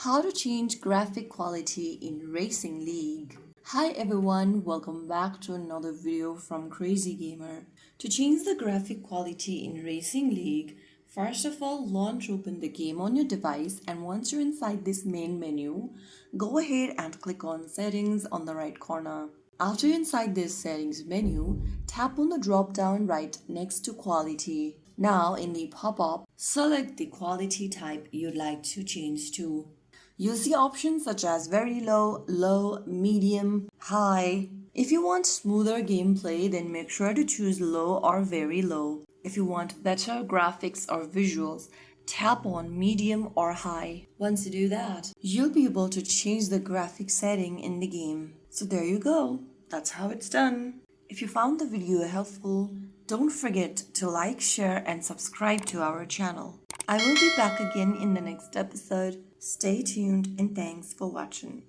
How to change graphic quality in Racing League. Hi everyone, welcome back to another video from Crazy Gamer. To change the graphic quality in Racing League, first of all launch open the game on your device, and once you're inside this main menu, go ahead and click on settings on the right corner. After you're inside this settings menu, tap on the drop down right next to quality. Now in the pop-up, select the quality type you'd like to change to. You'll see options such as very low, low, medium, high. If you want smoother gameplay, then make sure to choose low or very low. If you want better graphics or visuals, tap on medium or high. Once you do that, you'll be able to change the graphic setting in the game. So there you go. That's how it's done. If you found the video helpful, don't forget to like, share, and subscribe to our channel. I will be back again in the next episode. Stay tuned and thanks for watching.